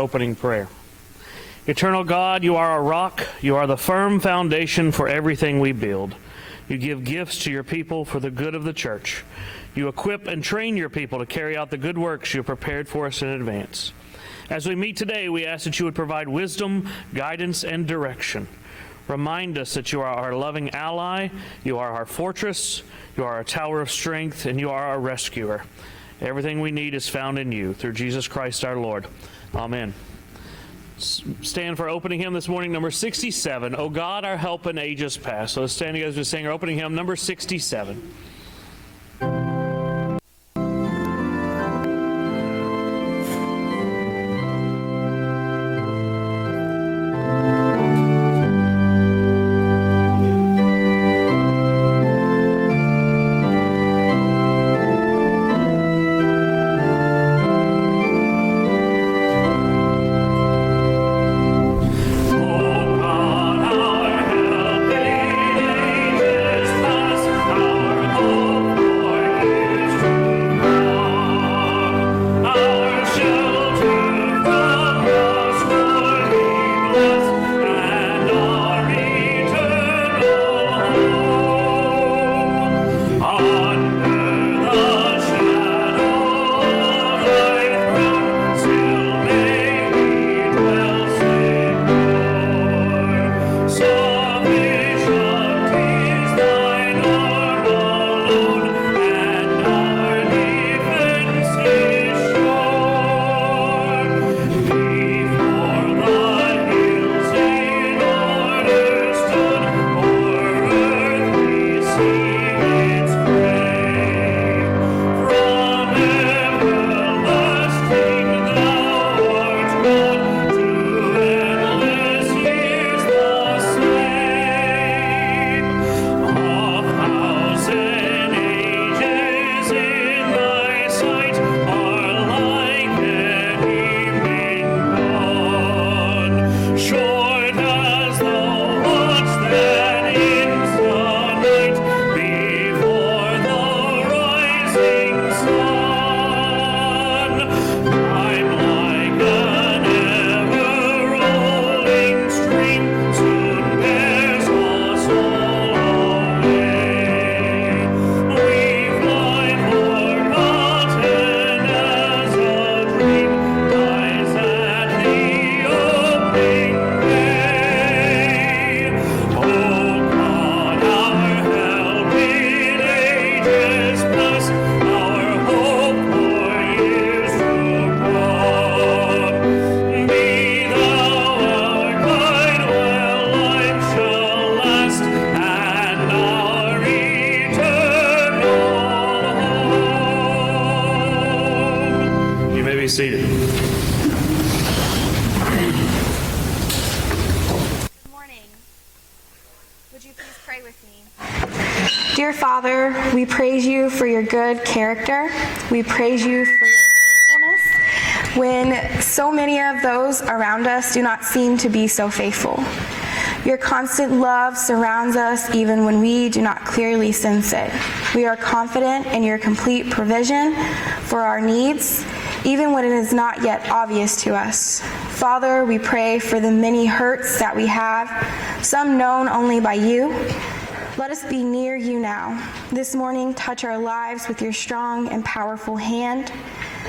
opening prayer. Eternal God, you are our rock. You are the firm foundation for everything we build. You give gifts to your people for the good of the church. You equip and train your people to carry out the good works you have prepared for us in advance. As we meet today, we ask that you would provide wisdom, guidance, and direction. Remind us that you are our loving ally, you are our fortress, you are our tower of strength, and you are our rescuer. Everything we need is found in you, through Jesus Christ our Lord. Amen. Stand for opening hymn this morning, number 67, O God, our help in ages past. So let's stand together as we sing our opening hymn, number 67. Dear Father, we praise you for your good character. We praise you for your faithfulness when so many of those around us do not seem to be so faithful. Your constant love surrounds us even when we do not clearly sense it. We are confident in your complete provision for our needs, even when it is not yet obvious to us. Father, we pray for the many hurts that we have, some known only by you. Let us be near you now. This morning, touch our lives with your strong and powerful hand.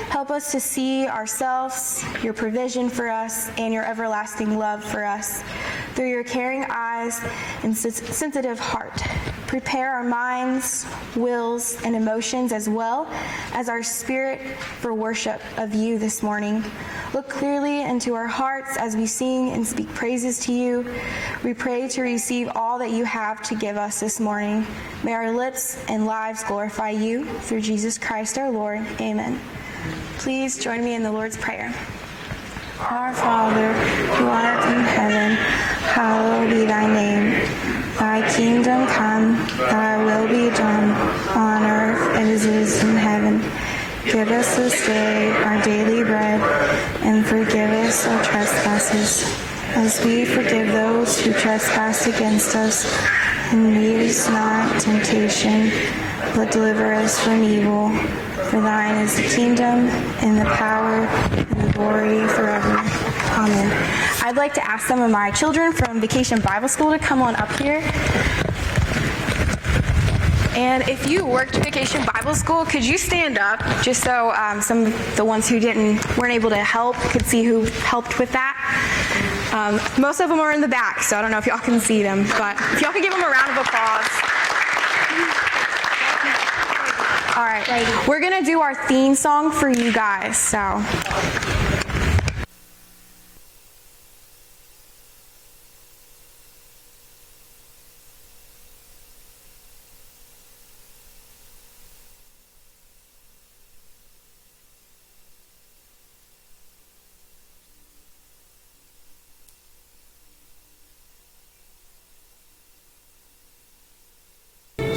Help us to see ourselves, your provision for us, and your everlasting love for us through your caring eyes and sensitive heart. Prepare our minds, wills, and emotions as well as our spirit for worship of you this morning. Look clearly into our hearts as we sing and speak praises to you. We pray to receive all that you have to give us this morning. May our lips and lives glorify you through Jesus Christ our Lord. Amen. Please join me in the Lord's Prayer. Our Father, who art in heaven, hallowed be thy name. Thy kingdom come, thy will be done, on earth as it is in heaven. Give us this day our daily bread, and forgive us our trespasses, as we forgive those who trespass against us. And lead us not into temptation, but deliver us from evil. For thine is the kingdom, and the power, and the glory forever. I'd like to ask some of my children from Vacation Bible School to come on up here. And if you worked Vacation Bible School, could you stand up just so some of the ones who weren't able to help could see who helped with that? Most of them are in the back, so I don't know if y'all can see them, but if y'all can give them a round of applause. All right, we're gonna do our theme song for you guys, so.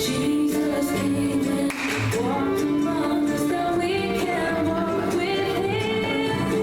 Jesus came and walked among us, that we can walk with Him.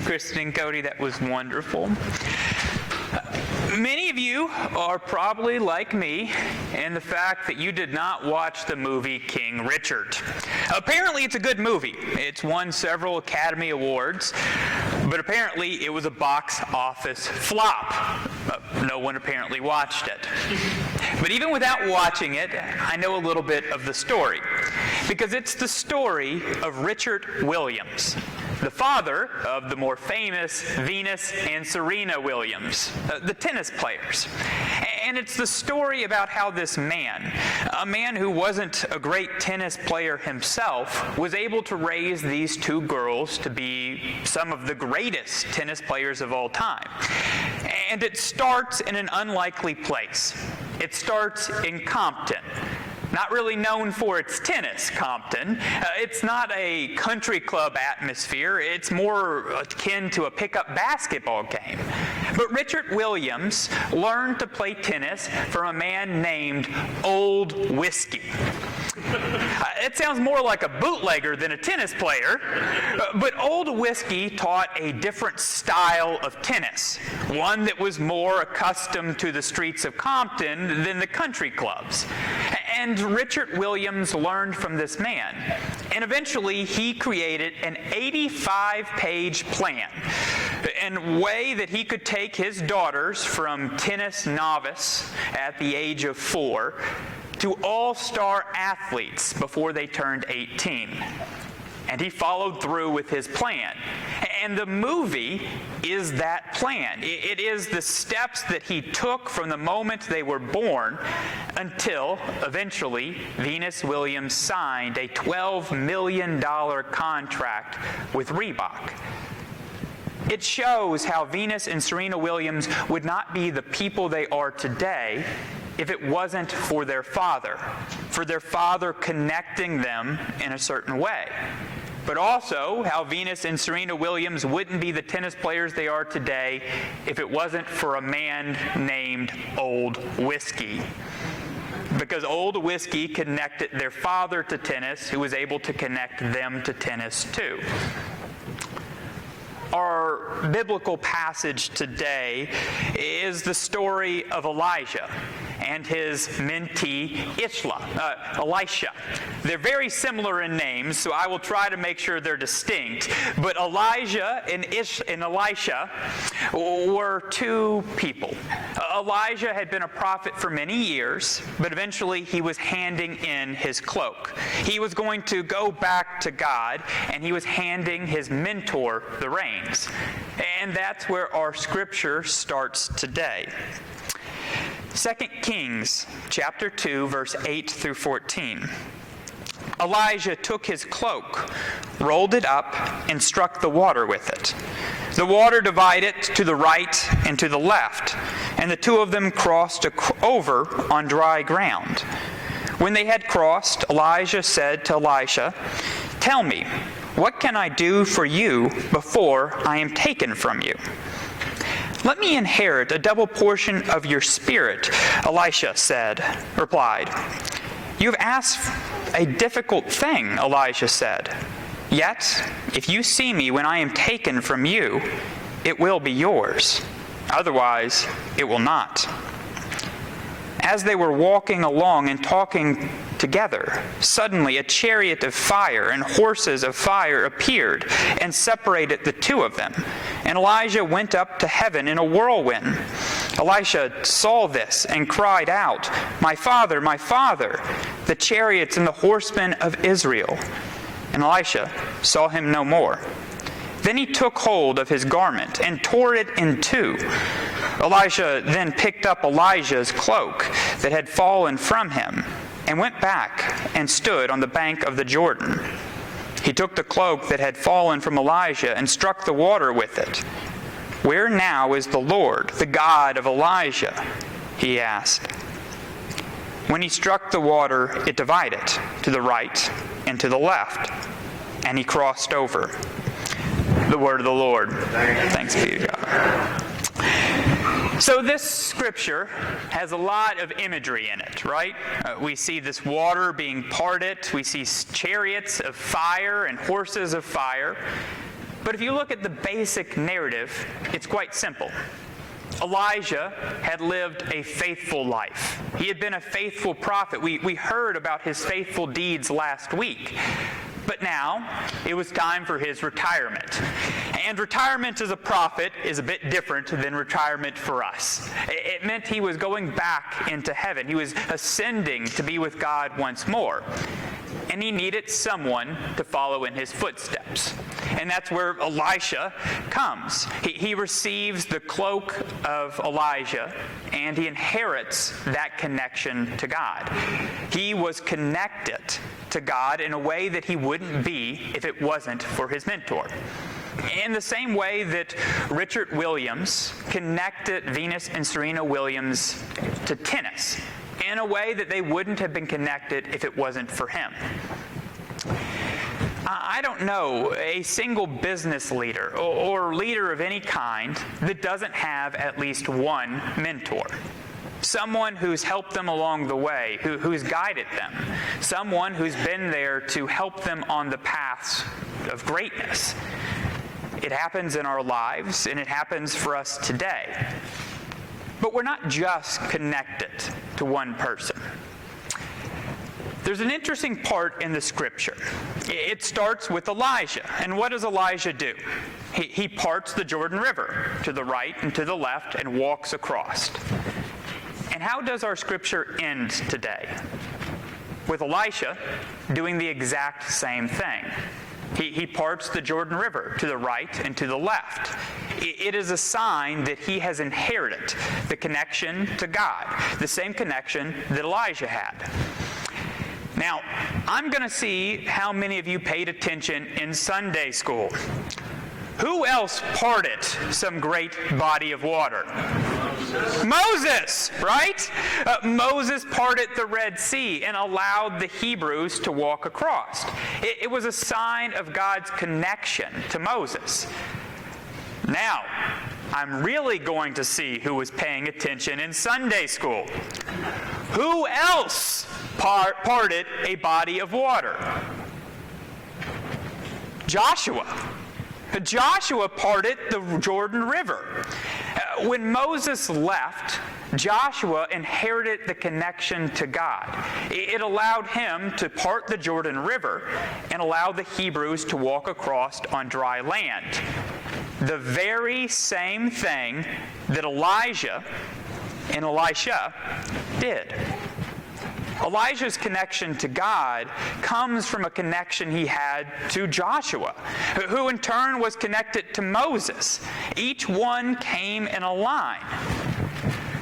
you, Kristen and Cody. That was wonderful. Many of you are probably like me in the fact that you did not watch the movie King Richard. Apparently it's a good movie. It's won several Academy Awards, but apparently it was a box office flop. No one apparently watched it. But even without watching it, I know a little bit of the story, because it's the story of Richard Williams, the father of the more famous Venus and Serena Williams, the tennis players. And it's the story about how this man, a man who wasn't a great tennis player himself, was able to raise these two girls to be some of the greatest tennis players of all time. And it starts in an unlikely place. It starts in Compton. Not really known for its tennis, Compton. It's not a country club atmosphere. It's more akin to a pickup basketball game. But Richard Williams learned to play tennis from a man named Old Whiskey. It sounds more like a bootlegger than a tennis player, but Old Whiskey taught a different style of tennis, one that was more accustomed to the streets of Compton than the country clubs. And Richard Williams learned from this man, and eventually he created an 85-page plan, a way that he could take his daughters from tennis novice at the age of 4 to all-star athletes before they turned 18. And he followed through with his plan. And the movie is that plan. It is the steps that he took from the moment they were born until eventually Venus Williams signed a $12 million contract with Reebok. It shows how Venus and Serena Williams would not be the people they are today if it wasn't for their father connecting them in a certain way. But also how Venus and Serena Williams wouldn't be the tennis players they are today if it wasn't for a man named Old Whiskey. Because Old Whiskey connected their father to tennis, who was able to connect them to tennis too. Our biblical passage today is the story of Elijah and his mentee Elisha. They're very similar in names, so I will try to make sure they're distinct. But Elijah and Elisha were two people. Elijah had been a prophet for many years, but eventually he was handing in his cloak. He was going to go back to God, and he was handing his mentor the reins. And that's where our scripture starts today. 2 Kings chapter 2, verse 8 through 14. Elijah took his cloak, rolled it up, and struck the water with it. The water divided to the right and to the left, and the two of them crossed over on dry ground. When they had crossed, Elijah said to Elisha, "Tell me, what can I do for you before I am taken from you?" "Let me inherit a double portion of your spirit," Elisha replied. "You have asked a difficult thing," Elijah said. "Yet, if you see me when I am taken from you, it will be yours. Otherwise, it will not." As they were walking along and talking together, suddenly a chariot of fire and horses of fire appeared and separated the two of them. And Elijah went up to heaven in a whirlwind. Elisha saw this and cried out, my father, the chariots and the horsemen of Israel." And Elisha saw him no more. Then he took hold of his garment and tore it in two. Elisha then picked up Elijah's cloak that had fallen from him and went back and stood on the bank of the Jordan. He took the cloak that had fallen from Elijah and struck the water with it. "Where now is the Lord, the God of Elijah?" he asked. When he struck the water, it divided to the right and to the left, and he crossed over. The word of the Lord. Thanks be to God. So this scripture has a lot of imagery in it, right? We see this water being parted. We see chariots of fire and horses of fire. But if you look at the basic narrative, it's quite simple. Elijah had lived a faithful life. He had been a faithful prophet. We heard about his faithful deeds last week. But now, it was time for his retirement. And retirement as a prophet is a bit different than retirement for us. It meant he was going back into heaven. He was ascending to be with God once more. And he needed someone to follow in his footsteps. And that's where Elisha comes. He receives the cloak of Elijah, and he inherits that connection to God. He was connected to God in a way that he wouldn't be if it wasn't for his mentor. In the same way that Richard Williams connected Venus and Serena Williams to tennis, in a way that they wouldn't have been connected if it wasn't for him. I don't know a single business leader or leader of any kind that doesn't have at least one mentor. Someone who's helped them along the way, who's guided them. Someone who's been there to help them on the paths of greatness. It happens in our lives, and it happens for us today. But we're not just connected to one person. There's an interesting part in the scripture. It starts with Elijah. And what does Elijah do? He parts the Jordan River to the right and to the left and walks across. And how does our scripture end today? With Elisha doing the exact same thing. He parts the Jordan River to the right and to the left. It is a sign that he has inherited the connection to God, the same connection that Elijah had. Now, I'm going to see how many of you paid attention in Sunday school. Who else parted some great body of water? Moses, right? Moses parted the Red Sea and allowed the Hebrews to walk across. It was a sign of God's connection to Moses. Now, I'm really going to see who was paying attention in Sunday school. Who else parted a body of water? Joshua. Joshua parted the Jordan River. When Moses left, Joshua inherited the connection to God. It allowed him to part the Jordan River and allow the Hebrews to walk across on dry land. The very same thing that Elijah and Elisha did. Elijah's connection to God comes from a connection he had to Joshua, who in turn was connected to Moses. Each one came in a line.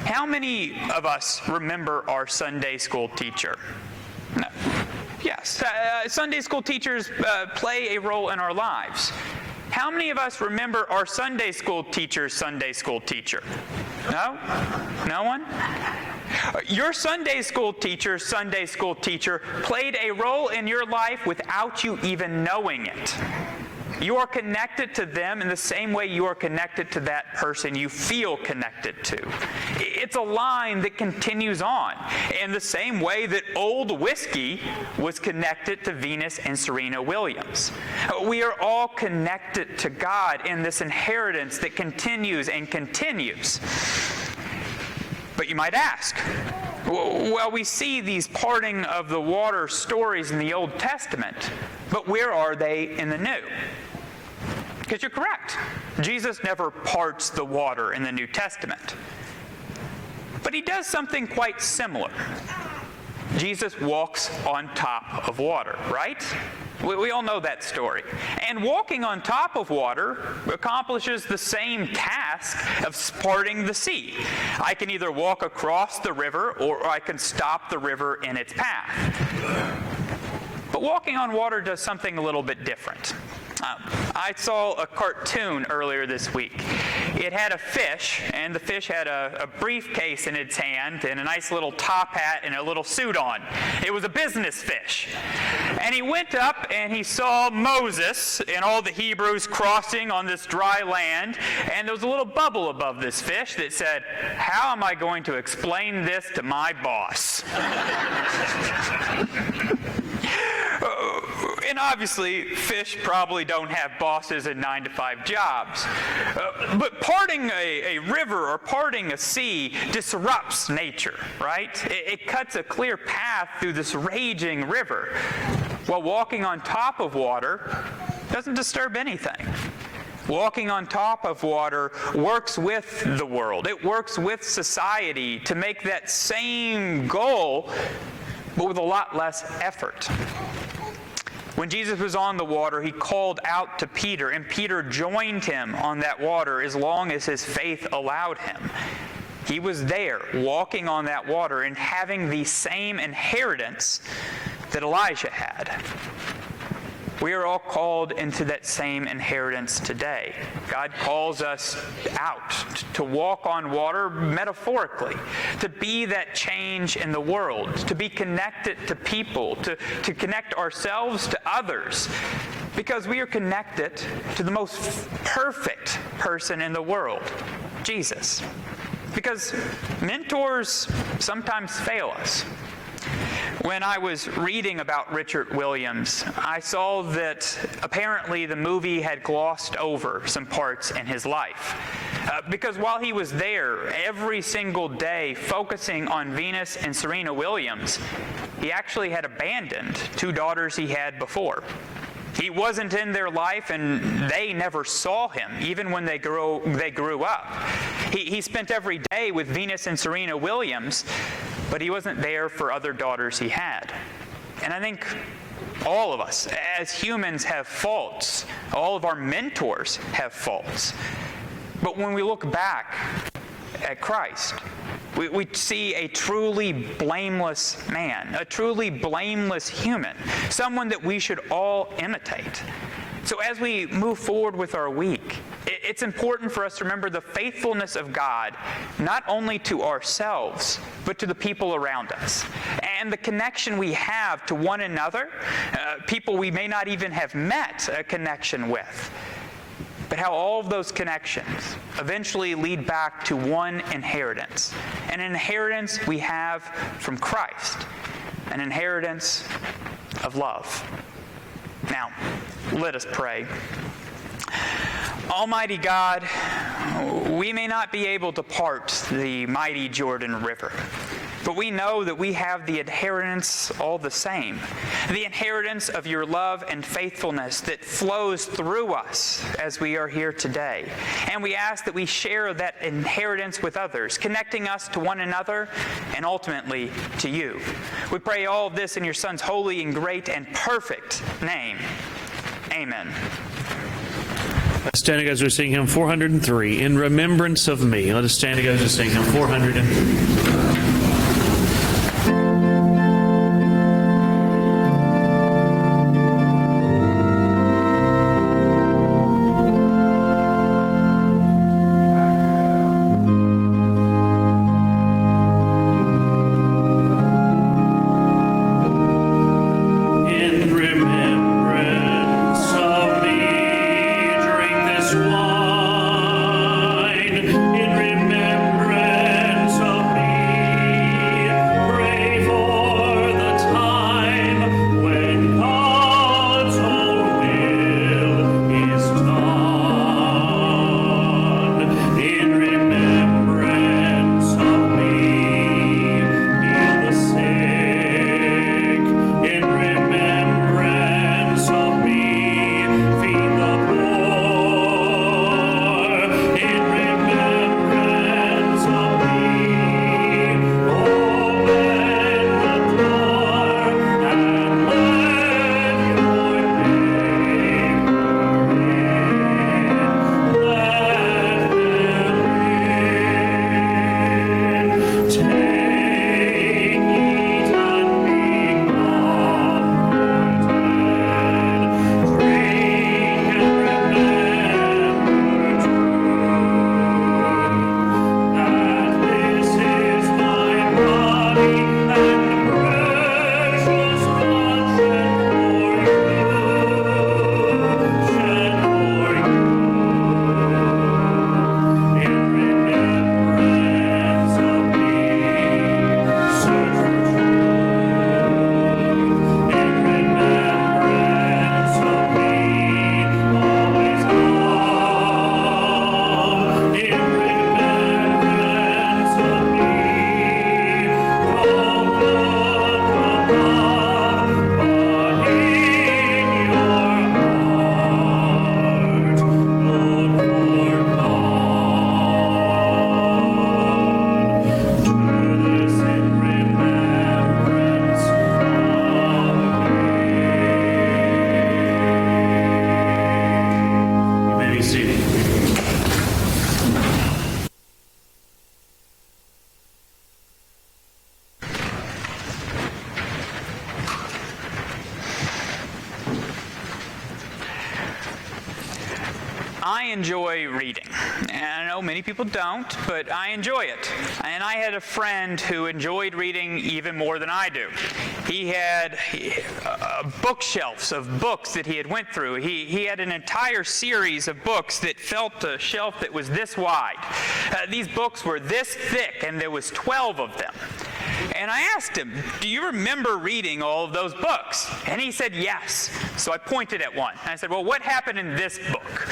How many of us remember our Sunday school teacher? No. Yes, Sunday school teachers play a role in our lives. How many of us remember our Sunday school teacher's Sunday school teacher? No? No one? Your Sunday school teacher played a role in your life without you even knowing it. You are connected to them in the same way you are connected to that person you feel connected to. It's a line that continues on in the same way that old whiskey was connected to Venus and Serena Williams. We are all connected to God in this inheritance that continues and continues. But you might ask, well, we see these parting of the water stories in the Old Testament, but where are they in the New? Because you're correct. Jesus never parts the water in the New Testament. But he does something quite similar. Jesus walks on top of water, right? We all know that story. And walking on top of water accomplishes the same task of parting the sea. I can either walk across the river or I can stop the river in its path. But walking on water does something a little bit different. I saw a cartoon earlier this week. It had a fish, and the fish had a briefcase in its hand and a nice little top hat and a little suit on. It was a business fish. And he went up and he saw Moses and all the Hebrews crossing on this dry land, and there was a little bubble above this fish that said, "How am I going to explain this to my boss?" And obviously, fish probably don't have bosses and 9-to-5 jobs. But parting a river or parting a sea disrupts nature, right? It cuts a clear path through this raging river, while walking on top of water doesn't disturb anything. Walking on top of water works with the world. It works with society to make that same goal, but with a lot less effort. When Jesus was on the water, he called out to Peter, and Peter joined him on that water as long as his faith allowed him. He was there, walking on that water and having the same inheritance that Elijah had. We are all called into that same inheritance today. God calls us out to walk on water metaphorically, to be that change in the world, to be connected to people, to connect ourselves to others, because we are connected to the most perfect person in the world, Jesus. Because mentors sometimes fail us. When I was reading about Richard Williams, I saw that apparently the movie had glossed over some parts in his life. Because while he was there every single day focusing on Venus and Serena Williams, he actually had abandoned 2 daughters he had before. He wasn't in their life, and they never saw him, even when they grew up. He spent every day with Venus and Serena Williams, but he wasn't there for other daughters he had. And I think all of us, as humans, have faults. All of our mentors have faults. But when we look back at Christ, we see a truly blameless man, a truly blameless human, someone that we should all imitate. So as we move forward with our week, it's important for us to remember the faithfulness of God, not only to ourselves, but to the people around us. And the connection we have to one another, people we may not even have met a connection with. But how all of those connections eventually lead back to one inheritance. An inheritance we have from Christ. An inheritance of love. Now, let us pray. Almighty God, we may not be able to part the mighty Jordan River, but we know that we have the inheritance all the same. The inheritance of your love and faithfulness that flows through us as we are here today. And we ask that we share that inheritance with others, connecting us to one another and ultimately to you. We pray all of this in your Son's holy and great and perfect name. Amen. Stand together as we sing hymn 403, In Remembrance of Me. Let us stand together as we sing hymn 403. In remembrance of me. enjoy reading. And I know many people don't, but I enjoy it. And I had a friend who enjoyed reading even more than I do. He had bookshelves of books that he had went through. He had an entire series of books that felt a shelf that was this wide. These books were this thick, and there was 12 of them. And I asked him, do you remember reading all of those books? And he said, yes. So I pointed at one. And I said, well, what happened in this book?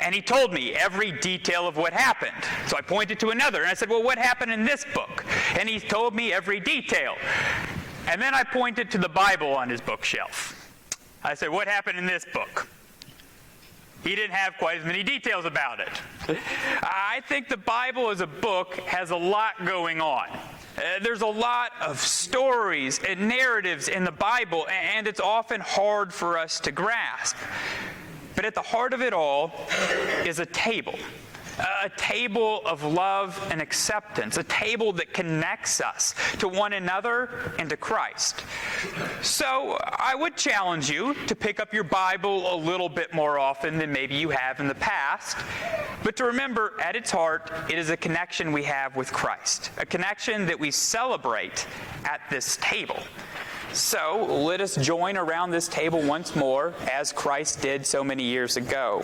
And he told me every detail of what happened. So I pointed to another. And I said, well, what happened in this book? And he told me every detail. And then I pointed to the Bible on his bookshelf. I said, what happened in this book? He didn't have quite as many details about it. I think the Bible as a book has a lot going on. There's a lot of stories and narratives in the Bible, and it's often hard for us to grasp. But at the heart of it all is a table of love and acceptance, a table that connects us to one another and to Christ. So I would challenge you to pick up your Bible a little bit more often than maybe you have in the past, but to remember at its heart, it is a connection we have with Christ, a connection that we celebrate at this table. So let us join around this table once more, as Christ did so many years ago.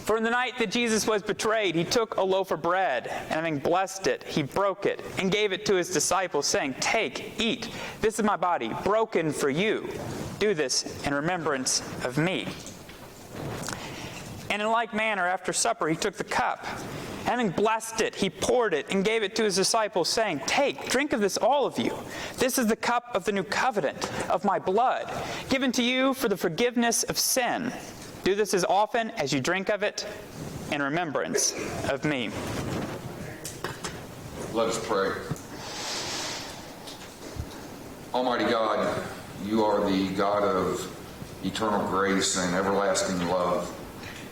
For in the night that Jesus was betrayed, he took a loaf of bread, and having blessed it, he broke it, and gave it to his disciples, saying, take, eat, this is my body, broken for you. Do this in remembrance of me. And in like manner, after supper, he took the cup. Having blessed it, he poured it and gave it to his disciples, saying, take, drink of this, all of you. This is the cup of the new covenant of my blood, given to you for the forgiveness of sin. Do this as often as you drink of it in remembrance of me. Let us pray. Almighty God, you are the God of eternal grace and everlasting love.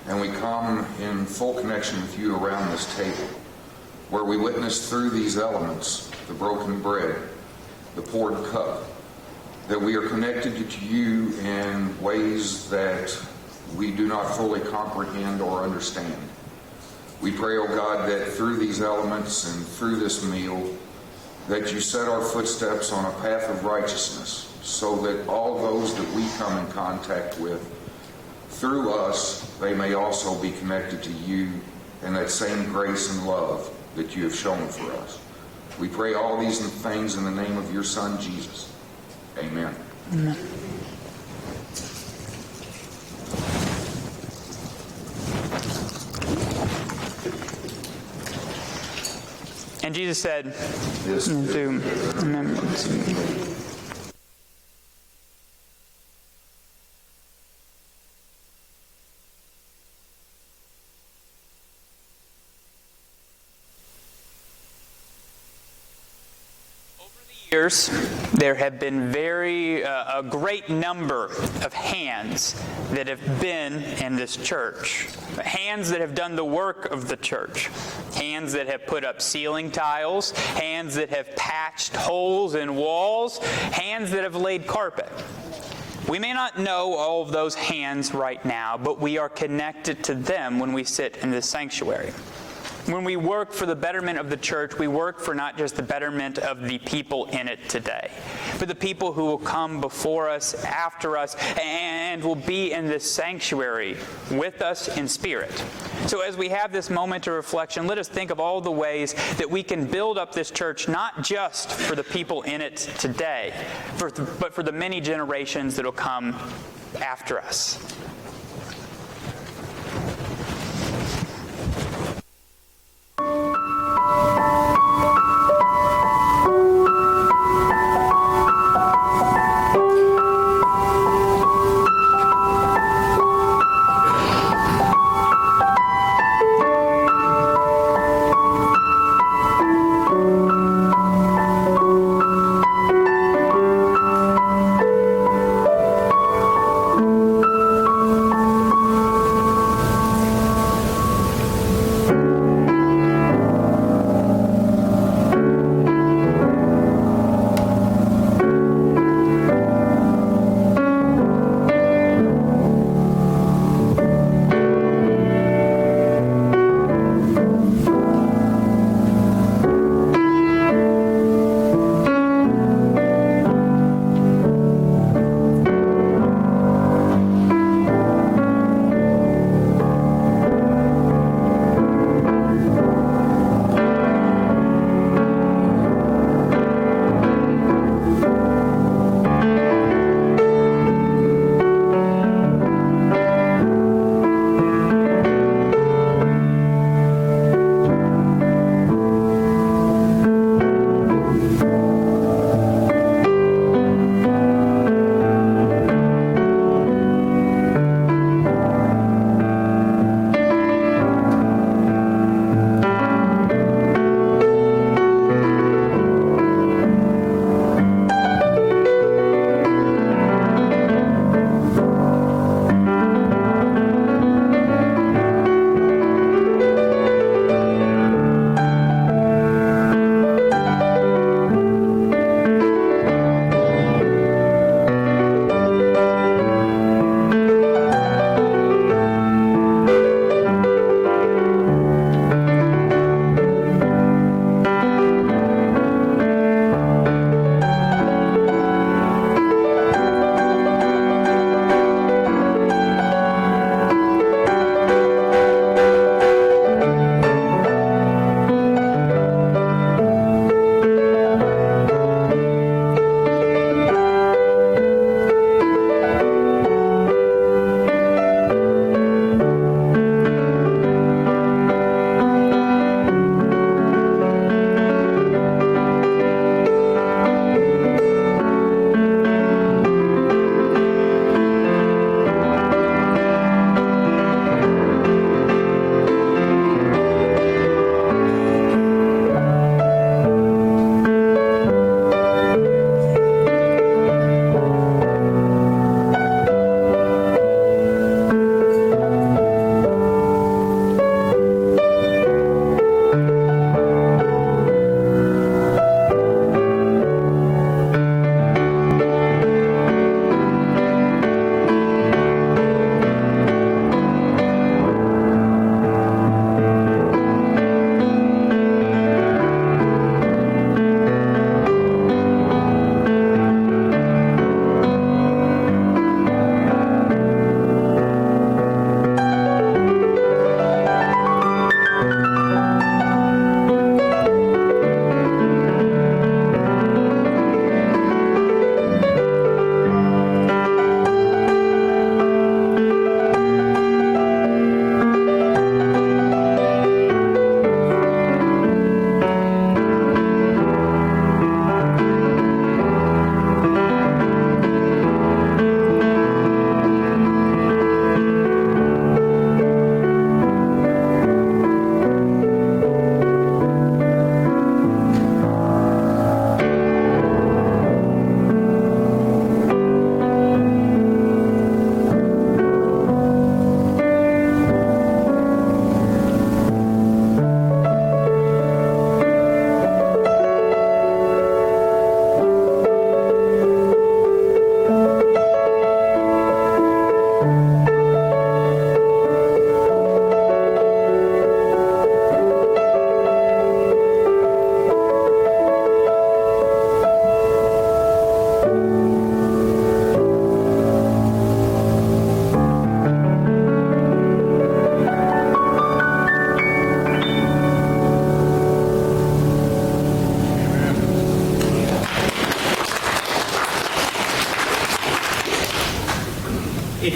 And we come in full connection with you around this table, where we witness through these elements, the broken bread, the poured cup, that we are connected to you in ways that we do not fully comprehend or understand. We pray, O God, that through these elements and through this meal, that you set our footsteps on a path of righteousness, so that all those that we come in contact with, through us, they may also be connected to you and that same grace and love that you have shown for us. We pray all these things in the name of your Son, Jesus. Amen. Amen. And Jesus said, do remembrance of me. Years, there have been a great number of hands that have been in this church. Hands that have done the work of the church. Hands that have put up ceiling tiles. Hands that have patched holes in walls. Hands that have laid carpet. We may not know all of those hands right now, but we are connected to them when we sit in this sanctuary. When we work for the betterment of the church, we work for not just the betterment of the people in it today, but the people who will come before us, after us, and will be in this sanctuary with us in spirit. So as we have this moment of reflection, let us think of all the ways that we can build up this church, not just for the people in it today, but for the many generations that will come after us.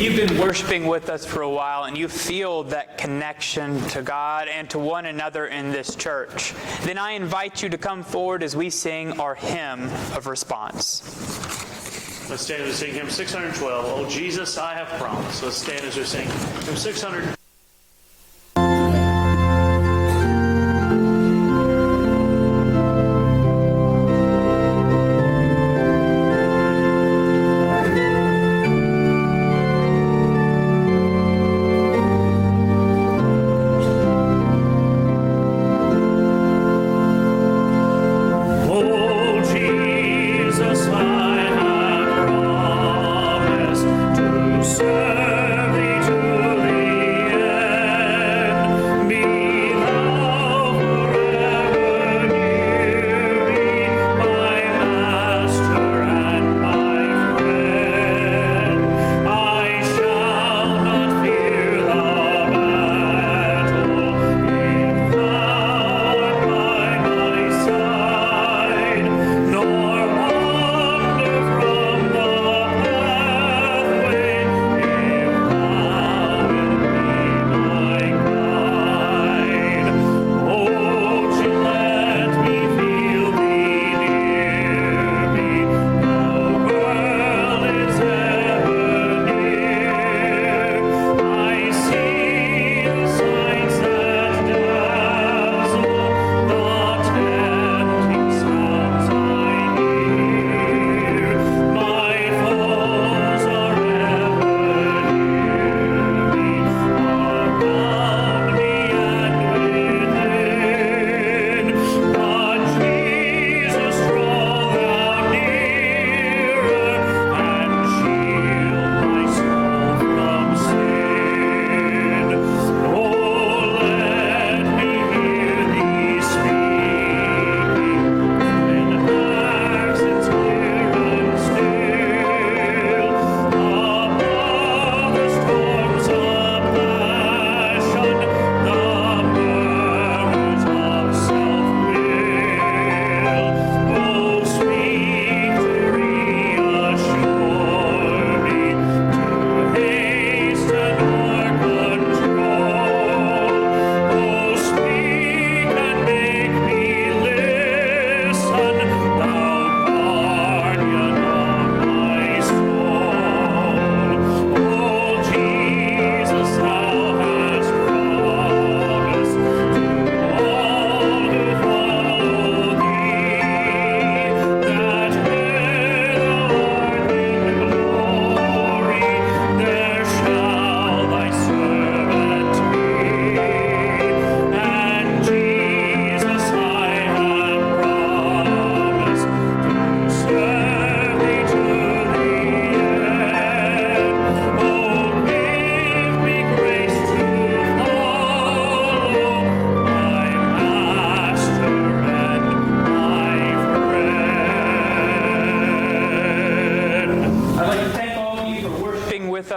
you've been worshiping with us for a while and you feel that connection to God and to one another in this church, then I invite you to come forward as we sing our hymn of response. Let's stand and sing hymn 612, Oh Jesus, I Have Promised. Let's stand as we sing hymn 600.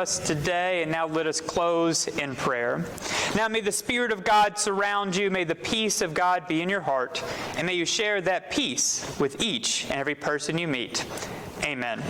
us today, and now let us close in prayer. Now may the Spirit of God surround you, may the peace of God be in your heart, and may you share that peace with each and every person you meet. Amen.